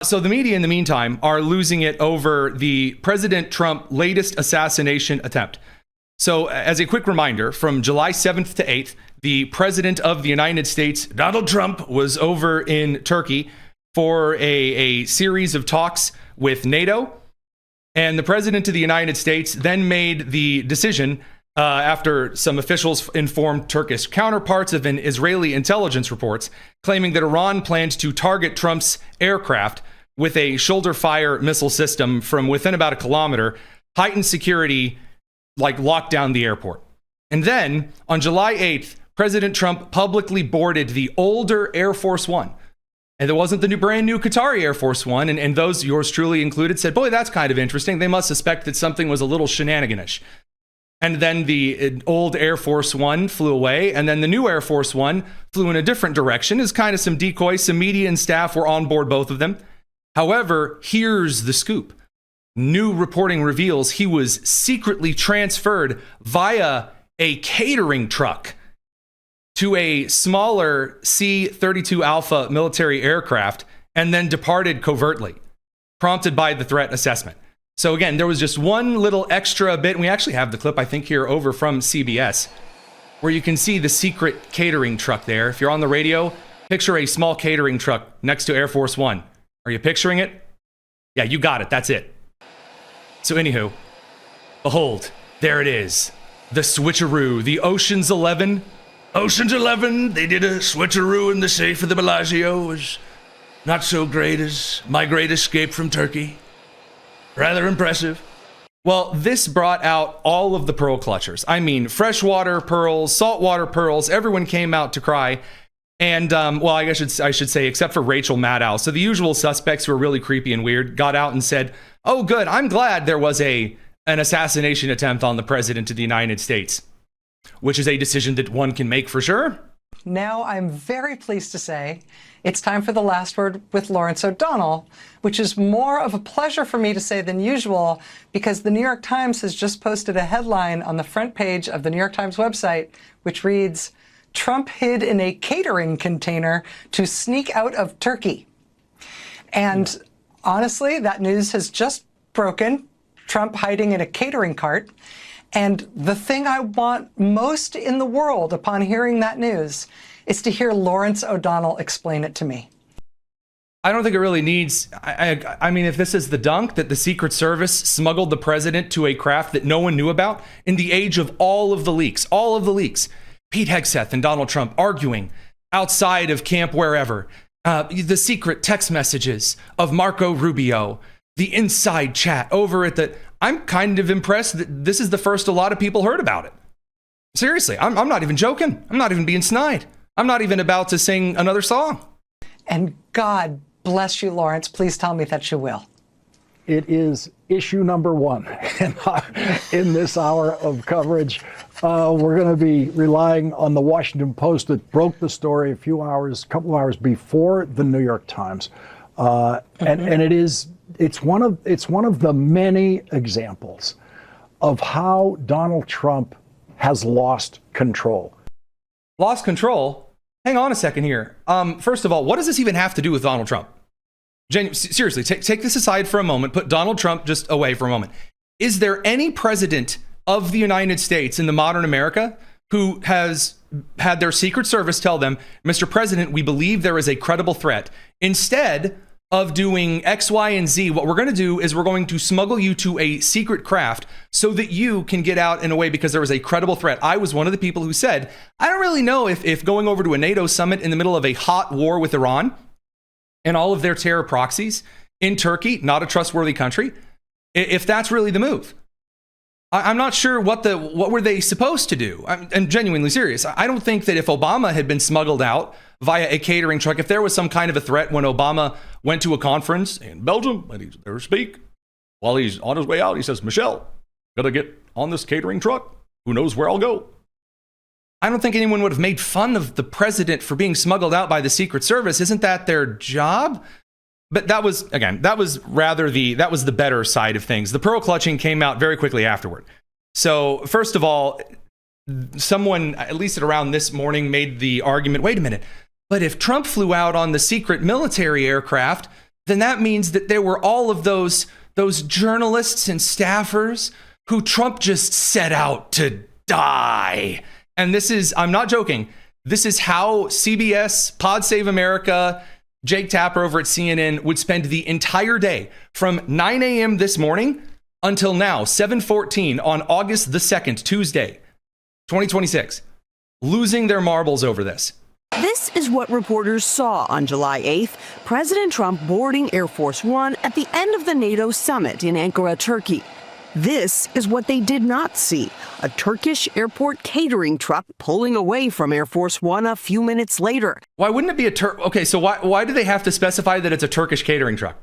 So the media, in the meantime, are losing it over the President Trump latest assassination attempt. So as a quick reminder, from July 7th to 8th, the President of the United States, Donald Trump, was over in Turkey for a series of talks with NATO. And the President of the United States then made the decision, after some officials informed Turkish counterparts of an Israeli intelligence reports, claiming that Iran planned to target Trump's aircraft with a shoulder-fire missile system from within about a kilometer, heightened security, locked down the airport. And then, on July 8th, President Trump publicly boarded the older Air Force One. And it wasn't the brand new Qatari Air Force One, and those, yours truly included, said, boy, that's kind of interesting. They must suspect that something was a little shenaniganish. And then the old Air Force One flew away, and then the new Air Force One flew in a different direction as kind of some decoys. Some media and staff were on board both of them. However, here's the scoop. New reporting reveals he was secretly transferred via a catering truck to a smaller C-32 Alpha military aircraft and then departed covertly, prompted by the threat assessment. So again, there was just one little extra bit, and we actually have the clip, I think, here over from CBS, where you can see the secret catering truck there. If you're on the radio, picture a small catering truck next to Air Force One. Are you picturing it? Yeah, you got it. That's it. So anywho, behold, there it is. The switcheroo, the Ocean's 11. Ocean's 11, they did a switcheroo in the safe of the Bellagio. Was not so great as my great escape from Turkey. Rather impressive. Well, this brought out all of the pearl clutchers. I mean, freshwater pearls, saltwater pearls, everyone came out to cry. And, well, I guess I should say, except for Rachel Maddow. So the usual suspects who were really creepy and weird got out and said, oh, good, I'm glad there was an assassination attempt on the President of the United States, which is a decision that one can make for sure. Now I'm very pleased to say it's time for the last word with Lawrence O'Donnell, which is more of a pleasure for me to say than usual, because the New York Times has just posted a headline on the front page of the New York Times website, which reads, Trump hid in a catering container to sneak out of Turkey. And honestly, that news has just broken. Trump hiding in a catering cart. And the thing I want most in the world upon hearing that news is to hear Lawrence O'Donnell explain it to me. I don't think it really needs, I mean, if this is the dunk that the Secret Service smuggled the president to a craft that no one knew about in the age of all of the leaks, Pete Hegseth and Donald Trump arguing outside of camp wherever, the secret text messages of Marco Rubio, the inside chat over at the, I'm kind of impressed that this is the first a lot of people heard about it. Seriously, I'm not even joking. I'm not even being snide. I'm not even about to sing another song. And God bless you, Lawrence. Please tell me that you will. It is issue number one in this hour of coverage. We're going to be relying on the Washington Post that broke the story a couple hours before the New York Times. And it's one of the many examples of how Donald Trump has lost control. Lost control? Hang on a second here. First of all, what does this even have to do with Donald Trump? Seriously, take this aside for a moment. Put Donald Trump just away for a moment. Is there any president of the United States in the modern America who has had their Secret Service tell them, Mr. President, we believe there is a credible threat? Instead of doing X, Y, and Z, what we're going to do is we're going to smuggle you to a secret craft so that you can get out in a way because there was a credible threat. I was one of the people who said, I don't really know if going over to a NATO summit in the middle of a hot war with Iran and all of their terror proxies in Turkey, not a trustworthy country, if that's really the move. I'm not sure what were they supposed to do. I'm genuinely serious. I don't think that if Obama had been smuggled out via a catering truck, if there was some kind of a threat when Obama went to a conference in Belgium and he's there to speak, while he's on his way out, he says, Michelle, gotta get on this catering truck. Who knows where I'll go? I don't think anyone would have made fun of the president for being smuggled out by the Secret Service. Isn't that their job? But that was the better side of things. The pearl clutching came out very quickly afterward. So first of all, someone, at least at around this morning, made the argument, wait a minute, but if Trump flew out on the secret military aircraft, then that means that there were all of those journalists and staffers who Trump just set out to die. And this is, I'm not joking, this is how CBS, Pod Save America, Jake Tapper over at CNN would spend the entire day from 9 a.m. this morning until now, 7:14 on August the 2nd, Tuesday, 2026, losing their marbles over this. This is what reporters saw on July 8th, President Trump boarding Air Force One at the end of the NATO summit in Ankara, Turkey. This is what they did not see, a Turkish airport catering truck pulling away from Air Force One a few minutes later. Why wouldn't it be okay, so why do they have to specify that it's a Turkish catering truck?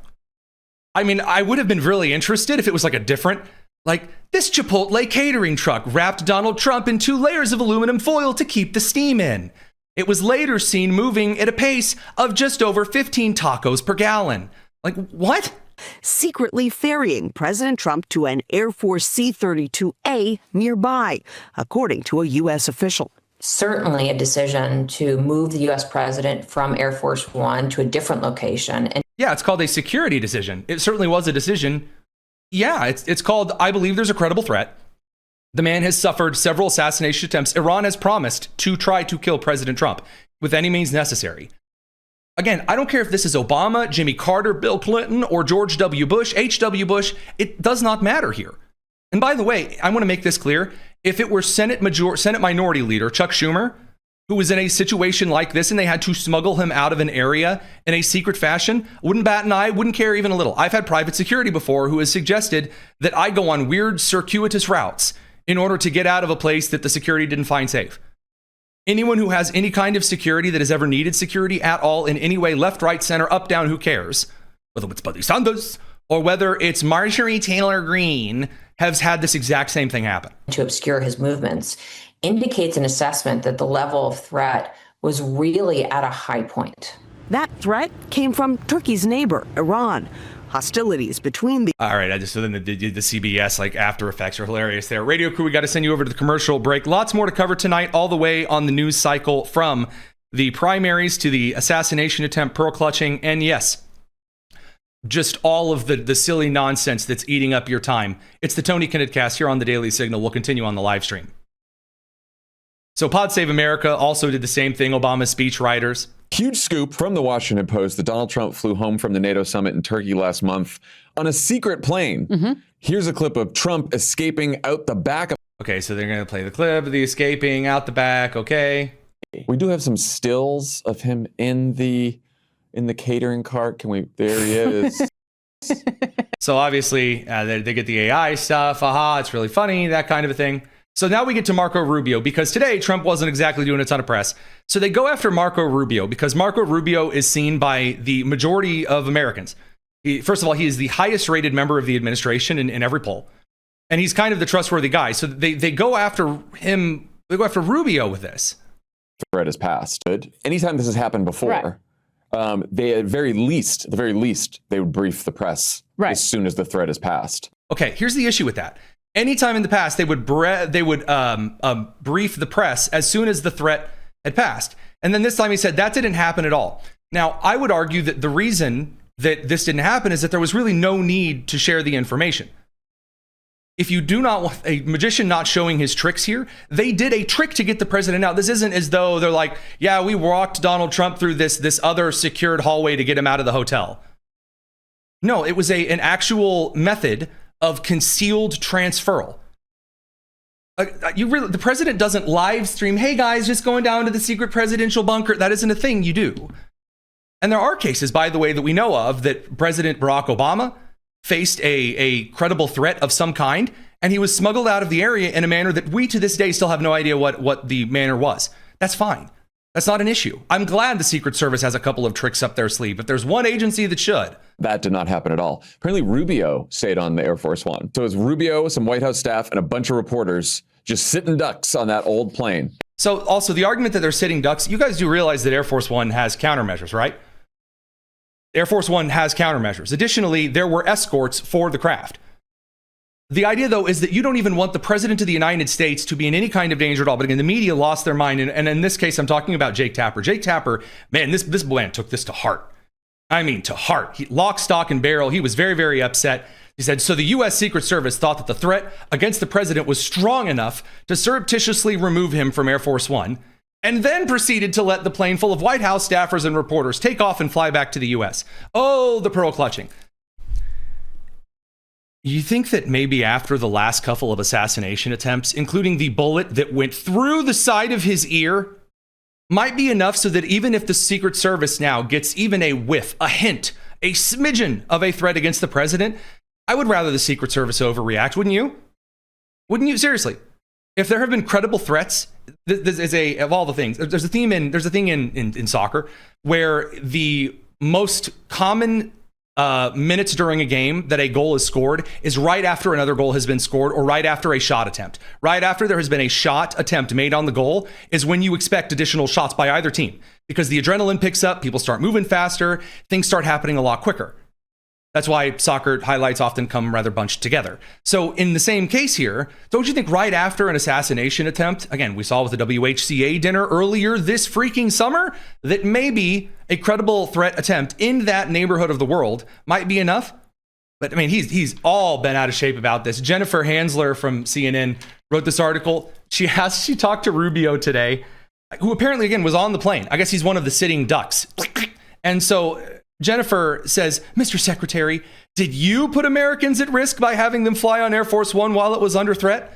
I mean, I would have been really interested if it was like a different, like this Chipotle catering truck wrapped Donald Trump in 2 layers of aluminum foil to keep the steam in. It was later seen moving at a pace of just over 15 tacos per gallon. Like, what? Secretly ferrying President Trump to an Air Force C-32A nearby, according to a U.S. official. Certainly a decision to move the U.S. president from Air Force One to a different location. And yeah, it's called a security decision. It certainly was a decision. Yeah, it's called, I believe there's a credible threat. The man has suffered several assassination attempts. Iran has promised to try to kill President Trump with any means necessary. Again, I don't care if this is Obama, Jimmy Carter, Bill Clinton, or George W. Bush, H.W. Bush. It does not matter here. And by the way, I want to make this clear. If it were Senate Minority Leader Chuck Schumer, who was in a situation like this and they had to smuggle him out of an area in a secret fashion, wouldn't bat an eye, wouldn't care even a little. I've had private security before who has suggested that I go on weird circuitous routes in order to get out of a place that the security didn't find safe. Anyone who has any kind of security that has ever needed security at all in any way, left, right, center, up, down, who cares? Whether it's Bernie Sanders or whether it's Marjorie Taylor Greene, has had this exact same thing happen. To obscure his movements indicates an assessment that the level of threat was really at a high point. That threat came from Turkey's neighbor, Iran. Hostilities between the... All right, so then the CBS like after effects are hilarious there. Radio crew, we got to send you over to the commercial break. Lots more to cover tonight, all the way on the news cycle from the primaries to the assassination attempt, pearl clutching, and yes, just all of the silly nonsense that's eating up your time. It's the Tony Kinnett Cast here on the Daily Signal. We'll continue on the live stream. So Pod Save America also did the same thing, Obama's speechwriters. Huge scoop from the Washington Post that Donald Trump flew home from the NATO summit in Turkey last month on a secret plane. Here's a clip of Trump escaping out the back of... Okay, so they're going to play the clip of the escaping out the back, okay. We do have some stills of him in the catering cart. Can we... There he is. So obviously, they get the AI stuff. Aha, it's really funny, that kind of a thing. So now we get to Marco Rubio, because today Trump wasn't exactly doing a ton of press. So they go after Marco Rubio because Marco Rubio is seen by the majority of Americans. First of all, he is the highest rated member of the administration in every poll. And he's kind of the trustworthy guy. So they go after him. They go after Rubio with this. Threat has passed. Anytime this has happened before, they at the very least, they would brief the press as soon as the threat is passed. Okay, here's the issue with that. Anytime in the past, they would brief the press as soon as the threat had passed. And then this time he said that didn't happen at all. Now, I would argue that the reason that this didn't happen is that there was really no need to share the information. If you do not want a magician not showing his tricks here, they did a trick to get the president out. This isn't as though they're like, yeah, we walked Donald Trump through this other secured hallway to get him out of the hotel. No, it was an actual method of concealed transferal. The president doesn't live stream, hey guys, just going down to the secret presidential bunker. That isn't a thing you do. And there are cases, by the way, that we know of that President Barack Obama faced a credible threat of some kind, and he was smuggled out of the area in a manner that we to this day still have no idea what the manner was. That's fine. That's not an issue. I'm glad the Secret Service has a couple of tricks up their sleeve, but there's one agency that should. That did not happen at all. Apparently Rubio stayed on the Air Force One. So it was Rubio, some White House staff, and a bunch of reporters just sitting ducks on that old plane. So also the argument that they're sitting ducks, you guys do realize that Air Force One has countermeasures, right? Air Force One has countermeasures. Additionally, there were escorts for the craft. The idea, though, is that you don't even want the president of the United States to be in any kind of danger at all. But again, the media lost their mind. And in this case, I'm talking about Jake Tapper. Jake Tapper, man, this man took this to heart. I mean, to heart. Lock, stock, and barrel. He was very, very upset. He said, so the U.S. Secret Service thought that the threat against the president was strong enough to surreptitiously remove him from Air Force One, and then proceeded to let the plane full of White House staffers and reporters take off and fly back to the U.S. Oh, the pearl clutching. You think that maybe after the last couple of assassination attempts, including the bullet that went through the side of his ear, might be enough so that even if the Secret Service now gets even a whiff, a hint, a smidgen of a threat against the president, I would rather the Secret Service overreact, wouldn't you? Wouldn't you? Seriously. If there have been credible threats, this is of all the things, there's a thing in soccer where the most common minutes during a game that a goal is scored is right after another goal has been scored or right after a shot attempt. Right after there has been a shot attempt made on the goal is when you expect additional shots by either team, because the adrenaline picks up, people start moving faster, things start happening a lot quicker. That's why soccer highlights often come rather bunched together. So in the same case here, don't you think right after an assassination attempt, again, we saw with the WHCA dinner earlier this freaking summer, that maybe a credible threat attempt in that neighborhood of the world might be enough? But I mean, he's all been out of shape about this. Jennifer Hansler from CNN wrote this article. She talked to Rubio today, who apparently, again, was on the plane. I guess he's one of the sitting ducks. And so Jennifer says, Mr. Secretary, did you put Americans at risk by having them fly on Air Force One while it was under threat?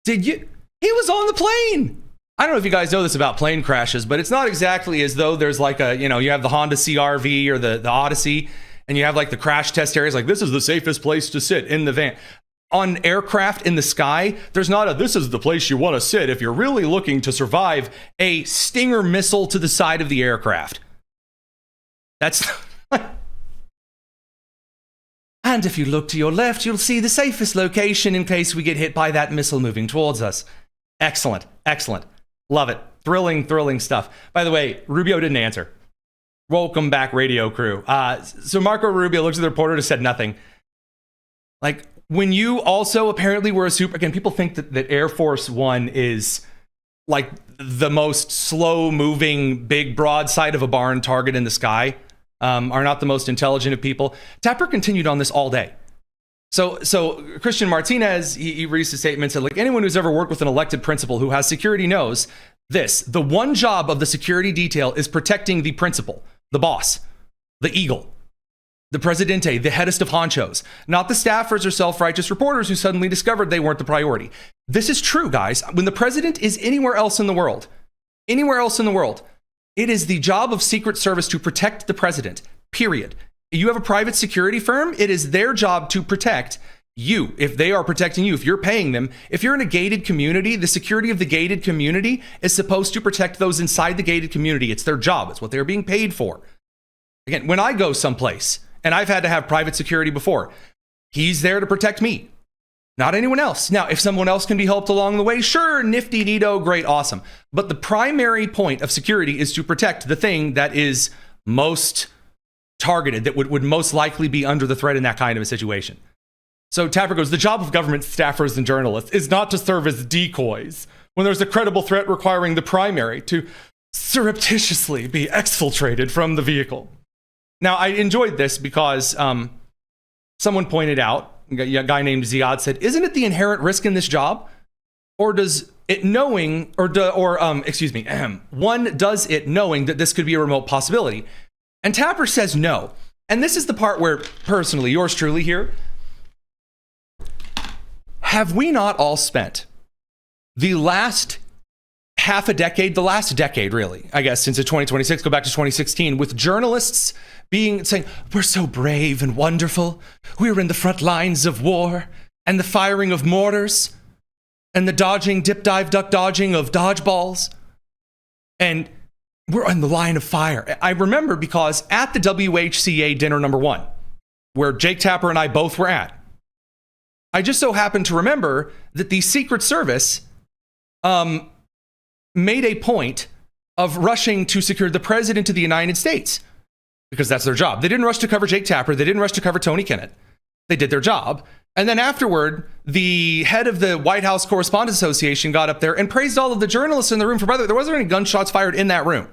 Did you? He was on the plane. I don't know if you guys know this about plane crashes, but it's not exactly as though there's like a, you have the Honda CR-V or the Odyssey, and you have like the crash test areas, like this is the safest place to sit in the van. On aircraft in the sky, there's not a, this is the place you want to sit if you're really looking to survive a Stinger missile to the side of the aircraft. That's and if you look to your left, you'll see the safest location in case we get hit by that missile moving towards us. Excellent. Excellent. Love it. Thrilling stuff. By the way, Rubio didn't answer. Welcome back, radio crew. So Marco Rubio looks at the reporter and said nothing. Like, when you also apparently were again, people think that Air Force One is like the most slow moving, big broadside of a barn target in the sky. Are not the most intelligent of people. Tapper continued on this all day. So Christian Martinez, he released a statement and said, like, anyone who's ever worked with an elected principal who has security knows this. The one job of the security detail is protecting the principal, the boss, the eagle, the presidente, the headest of honchos, not the staffers or self-righteous reporters who suddenly discovered they weren't the priority. This is true, guys. When the president is anywhere else in the world, it is the job of Secret Service to protect the president, period. You have a private security firm, it is their job to protect you. If they are protecting you, if you're paying them, if you're in a gated community, the security of the gated community is supposed to protect those inside the gated community. It's their job. It's what they're being paid for. Again, when I go someplace, and I've had to have private security before, he's there to protect me, not anyone else. Now, if someone else can be helped along the way, sure, nifty, neato, great, awesome. But the primary point of security is to protect the thing that is most targeted, that would most likely be under the threat in that kind of a situation. So Tapper goes, the job of government staffers and journalists is not to serve as decoys when there's a credible threat requiring the primary to surreptitiously be exfiltrated from the vehicle. Now, I enjoyed this because someone pointed out, a guy named Ziad said, isn't it the inherent risk in this job? Or does it knowing, one does it knowing that this could be a remote possibility? And Tapper says no. And this is the part where, personally, yours truly here, have we not all spent the last half a decade, the last decade really, I guess, since 2026, go back to 2016, with journalists saying, we're so brave and wonderful. We're in the front lines of war and the firing of mortars and the dodging, dip, dive, duck dodging of dodgeballs. And we're on the line of fire. I remember because at the WHCA dinner number 1, where Jake Tapper and I both were at, I just so happened to remember that the Secret Service made a point of rushing to secure the President of the United States because that's their job. They didn't rush to cover Jake Tapper. They didn't rush to cover Tony Kennett. They did their job. And then afterward, the head of the White House Correspondents Association got up there and praised all of the journalists in the room for, by the way, there wasn't any gunshots fired in that room.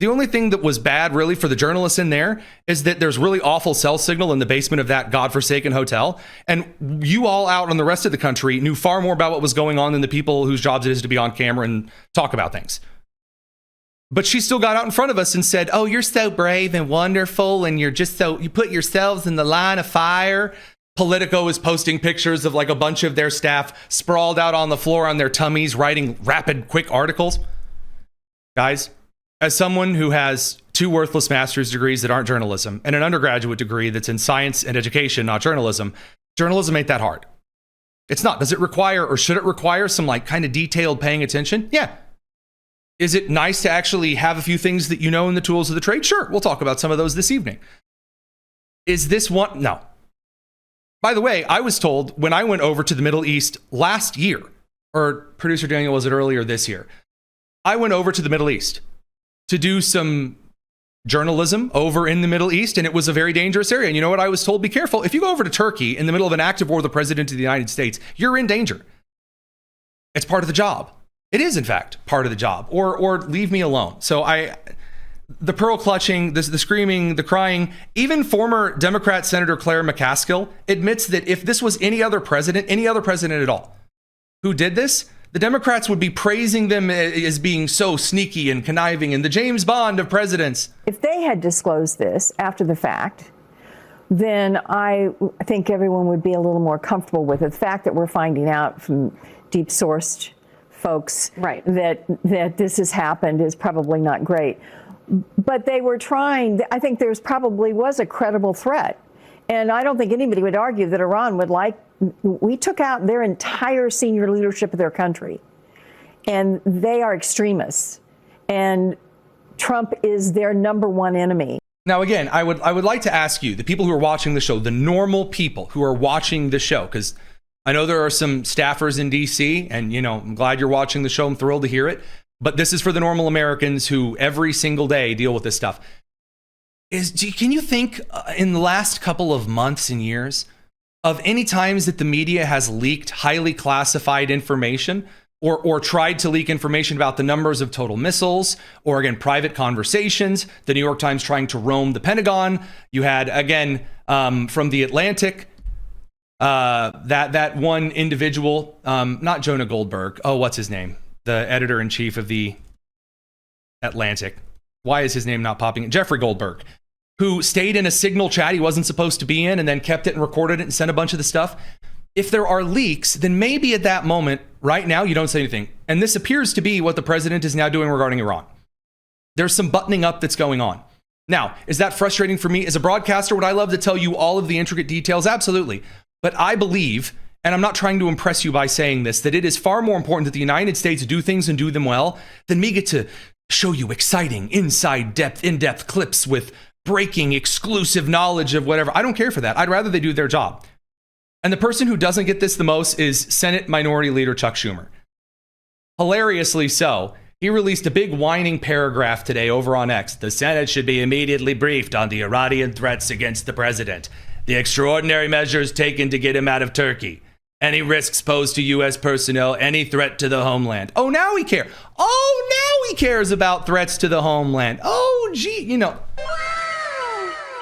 The only thing that was bad really for the journalists in there is that there's really awful cell signal in the basement of that godforsaken hotel. And you all out on the rest of the country knew far more about what was going on than the people whose jobs it is to be on camera and talk about things. But she still got out in front of us and said, oh, you're so brave and wonderful. And you're just so, you put yourselves in the line of fire. Politico is posting pictures of like a bunch of their staff sprawled out on the floor on their tummies, writing rapid, quick articles. Guys, as someone who has 2 worthless master's degrees that aren't journalism and an undergraduate degree that's in science and education, not journalism ain't that hard. It's not. Does it require, or should it require, some like kind of detailed paying attention? Yeah. Is it nice to actually have a few things that you know in the tools of the trade? Sure. We'll talk about some of those this evening. Is this one? No. By the way, I was told when I went over to the Middle East last year, or producer Daniel, was it earlier this year? I went over to the Middle East to do some journalism over in the Middle East, and it was a very dangerous area. And you know what I was told? Be careful. If you go over to Turkey in the middle of an active war with the president of the United States, you're in danger. It's part of the job. It is, in fact, part of the job. Or leave me alone. So the pearl clutching, the screaming, the crying, even former Democrat Senator Claire McCaskill admits that if this was any other president at all, who did this, the Democrats would be praising them as being so sneaky and conniving and the James Bond of presidents. If they had disclosed this after the fact, then I think everyone would be a little more comfortable with it. The fact that we're finding out from deep sourced folks that this has happened is probably not great. But they were trying, I think there probably was a credible threat. And I don't think anybody would argue that Iran would we took out their entire senior leadership of their country. And they are extremists. And Trump is their number one enemy. Now, again, I would like to ask you, the people who are watching the show, the normal people who are watching the show, because I know there are some staffers in DC, and, you know, I'm glad you're watching the show. I'm thrilled to hear it. But this is for the normal Americans who every single day deal with this stuff. Can you think in the last couple of months and years of any times that the media has leaked highly classified information or tried to leak information about the numbers of total missiles, or again, private conversations, the New York Times trying to roam the Pentagon? You had, again, from the Atlantic, that one individual, not Jonah Goldberg. Oh, what's his name? The editor-in-chief of the Atlantic. Why is his name not popping in? Jeffrey Goldberg, who stayed in a signal chat he wasn't supposed to be in and then kept it and recorded it and sent a bunch of the stuff. If there are leaks, then maybe at that moment, right now, you don't say anything. And this appears to be what the president is now doing regarding Iran. There's some buttoning up that's going on. Now, is that frustrating for me as a broadcaster? Would I love to tell you all of the intricate details? Absolutely. But I believe, and I'm not trying to impress you by saying this, that it is far more important that the United States do things and do them well than me get to show you exciting, in-depth clips with breaking, exclusive knowledge of whatever. I don't care for that. I'd rather they do their job. And the person who doesn't get this the most is Senate Minority Leader Chuck Schumer. Hilariously so, he released a big whining paragraph today over on X. The Senate should be immediately briefed on the Iranian threats against the president, the extraordinary measures taken to get him out of Turkey, any risks posed to U.S. personnel, any threat to the homeland. Oh, now he cares. Oh, now he cares about threats to the homeland. Oh, gee, you know.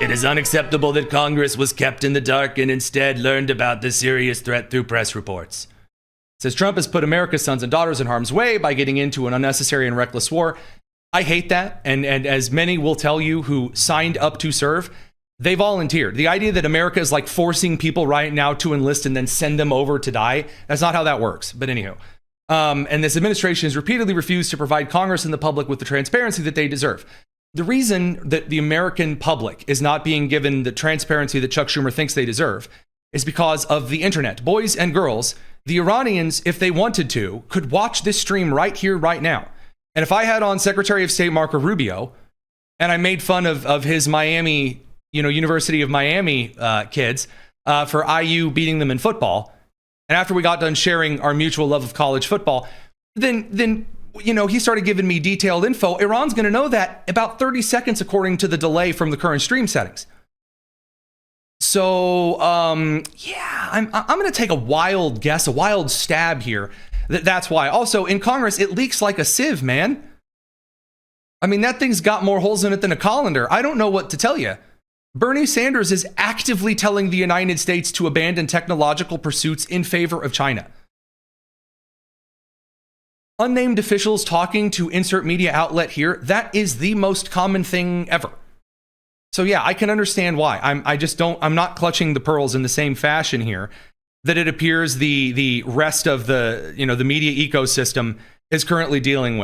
It is unacceptable that Congress was kept in the dark and instead learned about the serious threat through press reports. It says Trump has put America's sons and daughters in harm's way by getting into an unnecessary and reckless war. I hate that. And as many will tell you who signed up to serve, they volunteered. The idea that America is like forcing people right now to enlist and then send them over to die, that's not how that works. But anywho, and this administration has repeatedly refused to provide Congress and the public with the transparency that they deserve. The reason that the American public is not being given the transparency that Chuck Schumer thinks they deserve is because of the internet. Boys and girls, the Iranians, if they wanted to, could watch this stream right here, right now. And if I had on Secretary of State Marco Rubio and I made fun of his Miami, University of Miami kids for IU beating them in football, and after we got done sharing our mutual love of college football, then he started giving me detailed info. Iran's going to know that about 30 seconds according to the delay from the current stream settings. So, I'm going to take a wild guess, a wild stab here. That's why. Also, in Congress, it leaks like a sieve, man. I mean, that thing's got more holes in it than a colander. I don't know what to tell you. Bernie Sanders is actively telling the United States to abandon technological pursuits in favor of China. Unnamed officials talking to insert media outlet here, that is the most common thing ever. So yeah, I can understand why. I'm not clutching the pearls in the same fashion here that it appears the rest of the media ecosystem is currently dealing with.